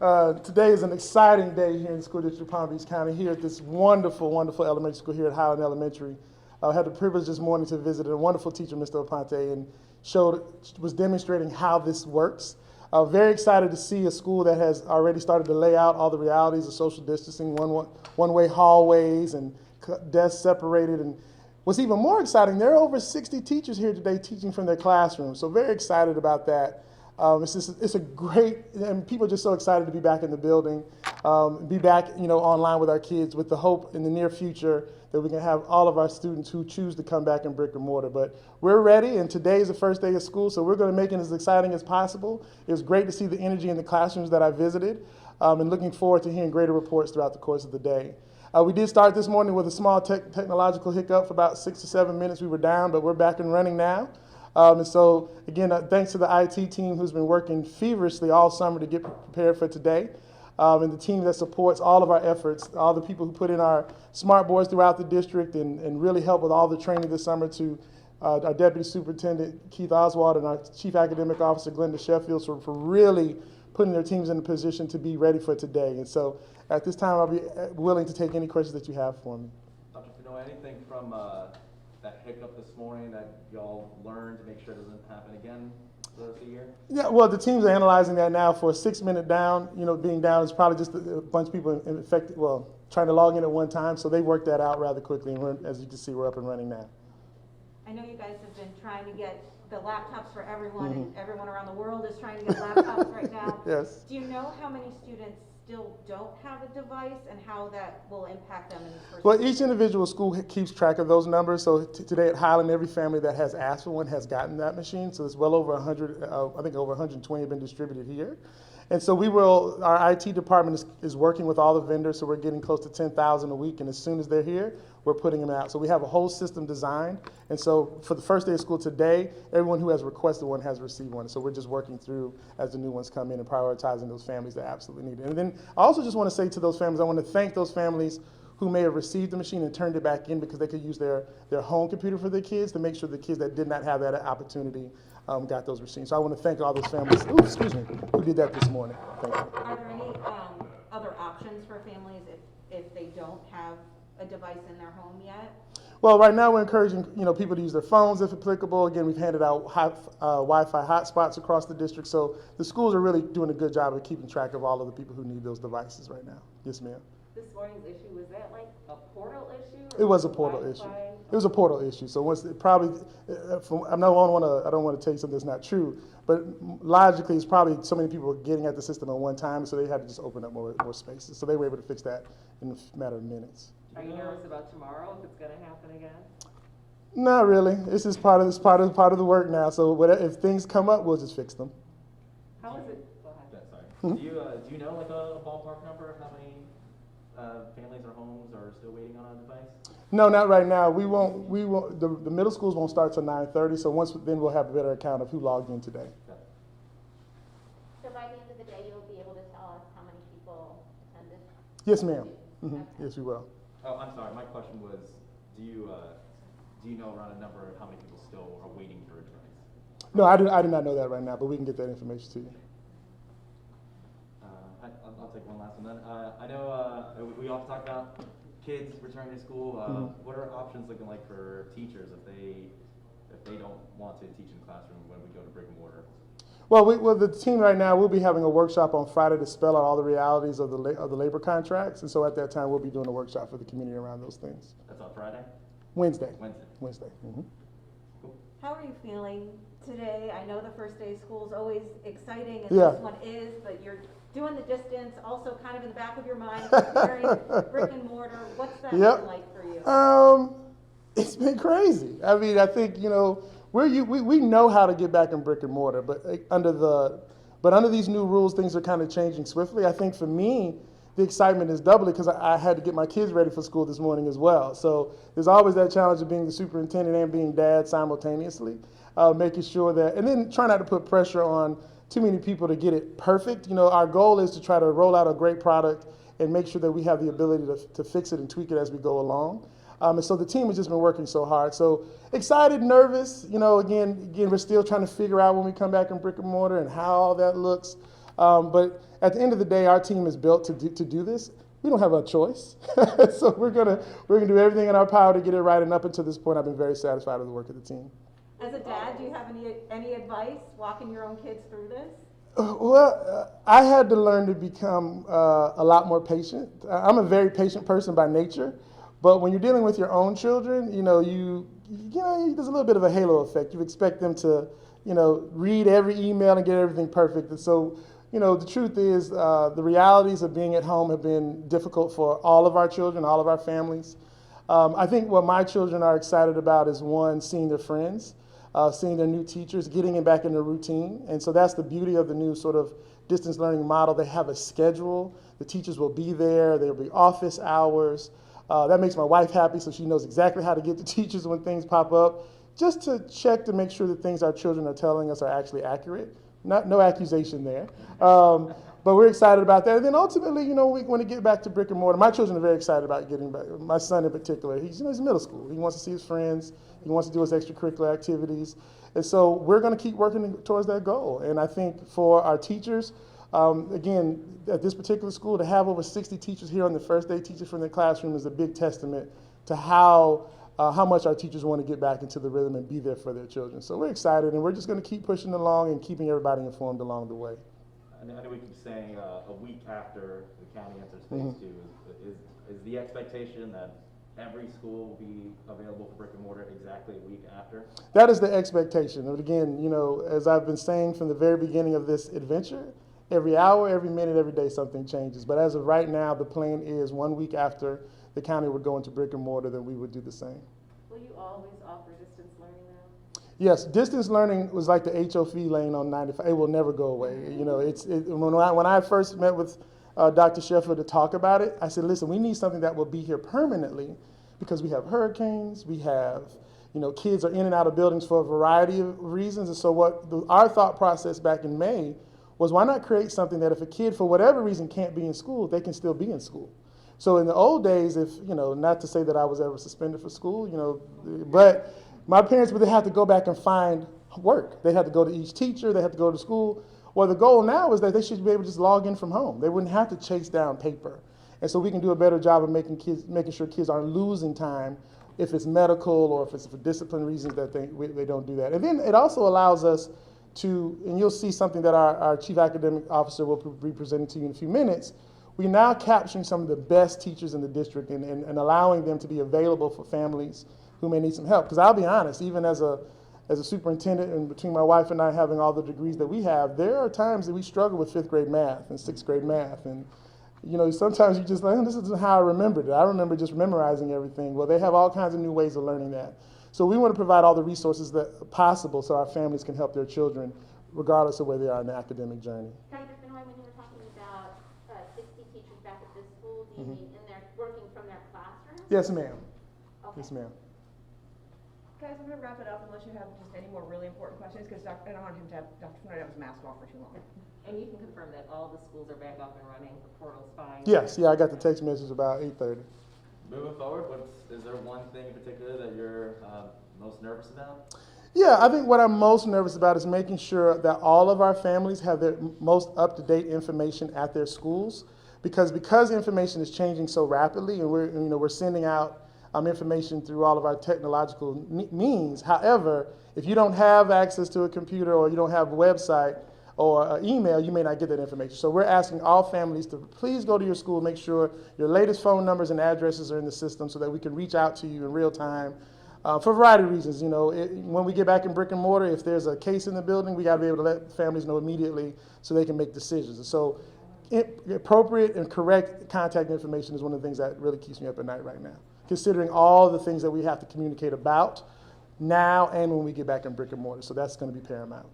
Today is an exciting day here in the School District of Palm Beach County, here at this wonderful, wonderful elementary school here at Highland Elementary. I had the privilege this morning to visit a wonderful teacher, Mr. Aponte, and was demonstrating how this works. Very excited to see a school that has already started to lay out all the realities of social distancing, one-way hallways and desks separated. And what's even more exciting, there are over 60 teachers here today teaching from their classrooms. So very excited about that. It's a great, and people are just so excited to be back in the building, be back, online with our kids, with the hope in the near future that we can have all of our students who choose to come back in brick and mortar. But we're ready, and today is the first day of school, so we're going to make it as exciting as possible. It was great to see the energy in the classrooms that I visited, and looking forward to hearing greater reports throughout the course of the day. We did start this morning with a small technological hiccup. For about 6 to 7 minutes we were down, but we're back and running now. And so, again, thanks to the IT team who's been working feverishly all summer to get prepared for today, and the team that supports all of our efforts, all the people who put in our smart boards throughout the district and really help with all the training this summer, to our Deputy Superintendent, Keith Oswald, and our Chief Academic Officer, Glenda Sheffield, for really putting their teams in a position to be ready for today. And so at this time, I'll be willing to take any questions that you have for me. Dr. Pino, anything from that hiccup this morning that y'all learned to make sure it doesn't happen again the rest of the year? Yeah, well, the teams are analyzing that now. For a 6-minute down, being down is probably just a bunch of people infected, trying to log in at one time. So they worked that out rather quickly, and as you can see, we're up and running now. I know you guys have been trying to get the laptops for everyone, and everyone around the world is trying to get laptops right now. Yes. Do you know how many students still don't have a device and how that will impact them in the first Well, each individual school keeps track of those numbers. So today at Highland, every family that has asked for one has gotten that machine. So it's well over 100, I think over 120 have been distributed here. And so our IT department is working with all the vendors, so we're getting close to 10,000 a week, and as soon as they're here, we're putting them out. So we have a whole system designed, and so for the first day of school today, everyone who has requested one has received one. So we're just working through as the new ones come in and prioritizing those families that absolutely need it. And then I also just want to say to those families, I want to thank those families who may have received the machine and turned it back in because they could use their home computer for their kids, to make sure the kids that did not have that opportunity got those machines. So I want to thank all those families, who did that this morning. Thank you. Are there any other options for families if they don't have a device in their home yet? Well, right now we're encouraging people to use their phones if applicable. Again, we've handed out Wi-Fi hotspots across the district, so the schools are really doing a good job of keeping track of all of the people who need those devices right now. Yes, ma'am. This morning's issue, was that like a portal issue? It was a portal issue. It was a portal issue. So once it probably, I don't want to tell you something that's not true, but logically, it's probably so many people were getting at the system at one time, so they had to just open up more spaces. So they were able to fix that in a matter of minutes. Are you nervous about tomorrow if it's going to happen again? Not really. It's just part of the work now. So if things come up, we'll just fix them. How is it? Go ahead. Yeah, sorry. Do you know like a ballpark number of how many families or homes are still waiting on a device? No, not right now. We won't. The middle schools won't start till 9:30. So then we'll have a better account of who logged in today. Okay. So by the end of the day, you'll be able to tell us how many people attended? Yes, ma'am. Okay. Yes, we will. Oh, I'm sorry. My question was, do you know around a number of how many people still are waiting for a device? No, I do not know that right now, but we can get that information to you. I'll take one last one then. I know we often talk about kids returning to school. What are options looking like for teachers if they don't want to teach in the classroom when we go to brick and mortar? Well, the team right now, we'll be having a workshop on Friday to spell out all the realities of the labor contracts, and so at that time we'll be doing a workshop for the community around those things. That's on Friday? Wednesday. Wednesday. Mm-hmm. Cool. How are you feeling today? I know the first day of school is always exciting, and Yeah. this one is, but you're doing the distance, also kind of in the back of your mind, comparing brick and mortar. What's that been like for you? It's been crazy. I mean, I think we know how to get back in brick and mortar, but under these new rules, things are kind of changing swiftly. I think for me, the excitement is doubly because I had to get my kids ready for school this morning as well. So there's always that challenge of being the superintendent and being dad simultaneously, making sure that, and then try not to put pressure on too many people to get it perfect. Our goal is to try to roll out a great product and make sure that we have the ability to fix it and tweak it as we go along. And so the team has just been working so hard. So excited, nervous. Again, we're still trying to figure out when we come back in brick and mortar and how all that looks. But at the end of the day, our team is built to do this. We don't have a choice. So we're gonna do everything in our power to get it right. And up until this point, I've been very satisfied with the work of the team. As a dad, do you have any advice walking your own kids through this? Well, I had to learn to become a lot more patient. I'm a very patient person by nature, but when you're dealing with your own children, there's a little bit of a halo effect. You expect them to, read every email and get everything perfect. And so, the truth is, the realities of being at home have been difficult for all of our children, all of our families. I think what my children are excited about is, one, seeing their friends. Seeing their new teachers, getting them back in their routine. And so that's the beauty of the new sort of distance learning model. They have a schedule. The teachers will be there. There will be office hours. That makes my wife happy, so she knows exactly how to get to teachers when things pop up, just to check to make sure that things our children are telling us are actually accurate. No accusation there. But we're excited about that. And then ultimately, we want to get back to brick and mortar. My children are very excited about getting back. My son in particular, he's in middle school. He wants to see his friends. He wants to do his extracurricular activities. And so we're going to keep working towards that goal. And I think for our teachers, again, at this particular school, to have over 60 teachers here on the first day teaching from their classroom is a big testament to how much our teachers want to get back into the rhythm and be there for their children. So we're excited, and we're just going to keep pushing along and keeping everybody informed along the way. I know we keep saying a week after the county enters phase two. Is the expectation that every school will be available for brick and mortar exactly a week after? That is the expectation. And again, as I've been saying from the very beginning of this adventure, every hour, every minute, every day, something changes. But as of right now, the plan is 1 week after the county would go into brick and mortar, then we would do the same. Will you always offer distance learning now? Yes, distance learning was like the HOV lane on 95. It will never go away. When I first met with Dr. Sheffer to talk about it, I said, listen, we need something that will be here permanently because we have hurricanes, we have, kids are in and out of buildings for a variety of reasons. And so our thought process back in May was, why not create something that if a kid for whatever reason can't be in school, they can still be in school. So in the old days, if, not to say that I was ever suspended for school, but my parents would have to go back and find work. They had to go to each teacher, they had to go to school. Well, the goal now is that they should be able to just log in from home. They wouldn't have to chase down paper. And so we can do a better job of making sure kids aren't losing time if it's medical or if it's for discipline reasons that they don't do that. And then it also allows us to, and you'll see something that our chief academic officer will be presenting to you in a few minutes, we're now capturing some of the best teachers in the district and allowing them to be available for families who may need some help. Because I'll be honest, even as a superintendent and between my wife and I having all the degrees that we have, there are times that we struggle with 5th grade math and 6th grade math. And sometimes you just like, this isn't how I remembered it. I remember just memorizing everything. Well, they have all kinds of new ways of learning that. So we want to provide all the resources that possible so our families can help their children regardless of where they are in the academic journey. Dr. Fennoy, when you were talking about 60 teachers back at this school, do you mean in their working from their classroom? Yes, ma'am. Okay. Yes, ma'am. Guys, I'm going to wrap it up unless you have just any more really important questions, because I don't want him to have Dr. Fennoy to have his mask off for too long. And you can confirm that all the schools are back up and running, the portal's fine? Yes, I got the text message about 8:30. Moving forward, is there one thing in particular that you're most nervous about? Yeah, I think what I'm most nervous about is making sure that all of our families have their most up-to-date information at their schools, because information is changing so rapidly, and we're sending out information through all of our technological means. However, if you don't have access to a computer or you don't have a website or an email, you may not get that information. So we're asking all families to please go to your school, make sure your latest phone numbers and addresses are in the system so that we can reach out to you in real time. For a variety of reasons, when we get back in brick and mortar, if there's a case in the building, we got to be able to let families know immediately so they can make decisions. And so appropriate and correct contact information is one of the things that really keeps me up at night right now, considering all the things that we have to communicate about now and when we get back in brick and mortar. So that's going to be paramount.